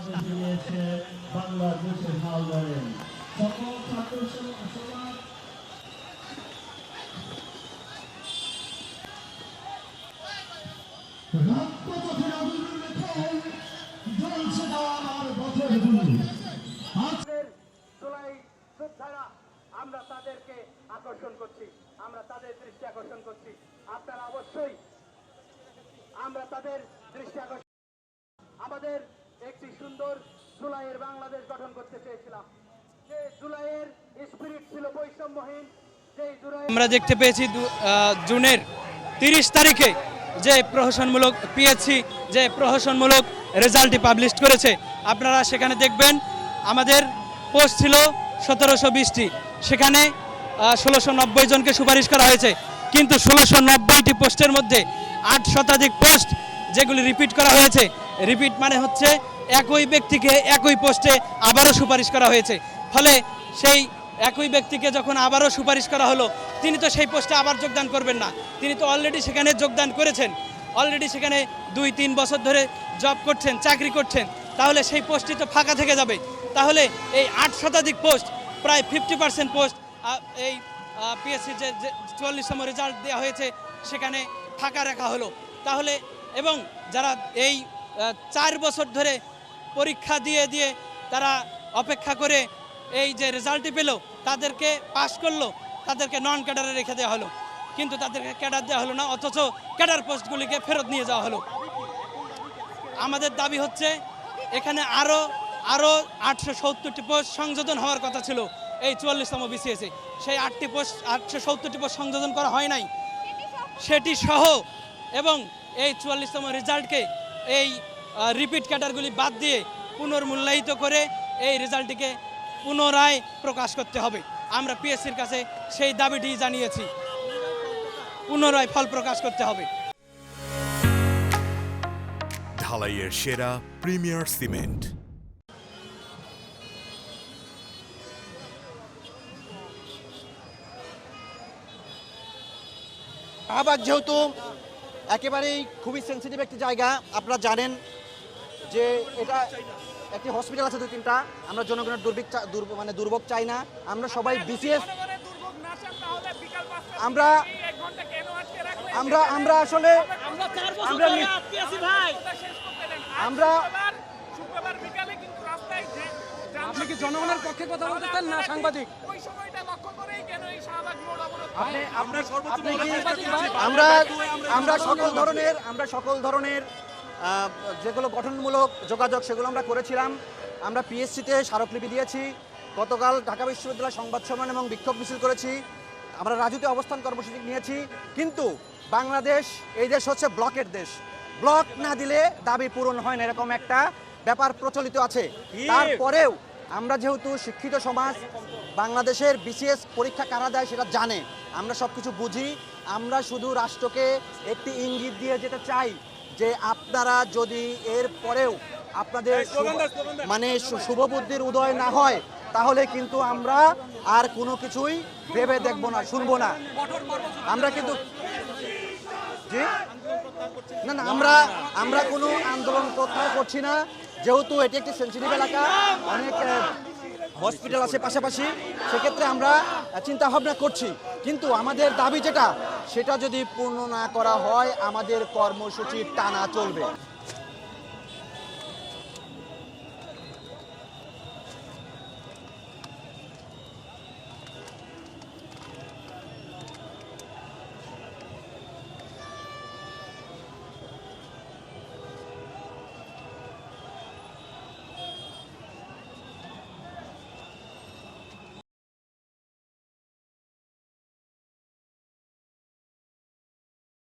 বাংলাদেশে নিয়েছে বাংলাদেশের হাল ধরেন সকল ছাত্র সমাজ রাজপথে আন্দোলন রেখে জ্বলছে আমার পথের গুলি আজকের জুলাই যোদ্ধারা আমরা তাদেরকে আকর্ষণ করছি, আমরা তাদের দৃষ্টি আকর্ষণ করছি। আপনারা অবশ্যই আমরা তাদের দৃষ্টি আকর্ষণ আমাদের একটি সুন্দর জুলাইয়ের বাংলাদেশ গঠন করতে চেয়েছিলাম। যে জুলাইয়ের স্পিরিট ছিল বৈষম্যহীন, যে জুলাই আমরা দেখতে পেয়েছি জুনের 30 তারিখে যে প্রহসনমূলক পিএসসি যে প্রহসনমূলক রেজাল্টটি পাবলিশ করেছে। আপনারা সেখানে দেখবেন আমাদের পোস্ট ছিল 1720টি, সেখানে 1690 জনকে সুপারিশ করা হয়েছে। কিন্তু 1690টি পোস্টের মধ্যে 8 শতাধিক পোস্ট যেগুলি রিপিট করা হয়েছে। রিপিট মানে হচ্ছে একই ব্যক্তিকে একই পোস্টে আবারও সুপারিশ করা হয়েছে। ফলে সেই একই ব্যক্তিকে যখন আবারও সুপারিশ করা হলো, তিনি তো সেই পোস্টে আবার যোগদান করবেন না, তিনি তো অলরেডি সেখানে যোগদান করেছেন, অলরেডি সেখানে 2-3 বছর ধরে জব করছেন, চাকরি করছেন, তাহলে সেই পোস্টটি তো ফাঁকা থেকে যাবে। তাহলে এই 8 শতাধিক পোস্ট, প্রায় 50% পোস্ট এই পিএসসির যে 44তম রেজাল্ট দেওয়া হয়েছে সেখানে ফাঁকা রাখা হলো। তাহলে এবং যারা এই 4 বছর ধরে পরীক্ষা দিয়ে তারা অপেক্ষা করে এই যে রেজাল্টটি পেল, তাদেরকে পাশ করলো, তাদেরকে নন ক্যাডারে রেখে দেওয়া হলো, কিন্তু তাদেরকে ক্যাডার দেওয়া হলো না, অথচ ক্যাডার পোস্টগুলিকে ফেরত নিয়ে যাওয়া হলো। আমাদের দাবি হচ্ছে এখানে আরও 870টি পোস্ট সংযোজন হওয়ার কথা ছিল এই 44তম বিসিএসে। সেই 870টি পোস্ট সংযোজন করা হয় নাই, সেটি সহ এবং এই 44তম রেজাল্টকে এই রিপিট ক্যাডারগুলি বাদ দিয়ে পুনর্মূল্যায়িত করে এই রেজাল্টটিকে পুনরায় প্রকাশ করতে হবে। আমরা পিএসসির কাছে সেই দাবিটি জানিয়েছি, পুনরায় ফল প্রকাশ করতে হবে। ঢালাইয়ের সেরা প্রিমিয়ার সিমেন্ট। শাহবাগ যেহেতু একেবারেই খুবই সেন্সিটিভ একটি জায়গা, আপনারা জানেন যে এটা একটি হসপিটাল আছে 2-3টা। আমরা জনগণের দুর্ভোগ চাই না। আমরা সবাই বিসিএস আমরা আসলে আপনি কি জনগণের পক্ষে কথা বলতে চান না সাংবাদিক? আমরা সকল ধরনের যেগুলো গঠনমূলক যোগাযোগ সেগুলো আমরা করেছিলাম। আমরা পিএসসিতে স্মারকলিপি দিয়েছি, গতকাল ঢাকা বিশ্ববিদ্যালয় সংবাদ সম্মেলন এবং বিক্ষোভ মিছিল করেছি, আমরা রাজুতে অবস্থান কর্মসূচি নিয়েছি। কিন্তু বাংলাদেশ এই দেশ হচ্ছে ব্লকের দেশ, ব্লক না দিলে দাবি পূরণ হয় না, এরকম একটা ব্যাপার প্রচলিত আছে। তারপরেও আমরা যেহেতু শিক্ষিত সমাজ, বাংলাদেশের বিসিএস পরীক্ষা কারা দেয় সেটা জানে, আমরা সব কিছু বুঝি। আমরা শুধু রাষ্ট্রকে একটি ইঙ্গিত দিয়ে যেতে চাই যে আপনারা যদি এর পরেও আপনাদের শুভবুদ্ধির উদয় না হয়, তাহলে কিন্তু আমরা আর কোনো কিছুই ভেবে দেখবো না, শুনবো না। আমরা কিন্তু না আমরা কোনো আন্দোলন প্রত্যাহার করছি না, যেহেতু এটি একটি সেন্সিটিভ এলাকা, অনেক হসপিটাল আছে পাশাপাশি, সেক্ষেত্রে আমরা চিন্তা ভাবনা করছি। কিন্তু আমাদের দাবি যেটা, সেটা যদি পূর্ণ না করা হয় আমাদের কর্মসূচি টানা চলবে।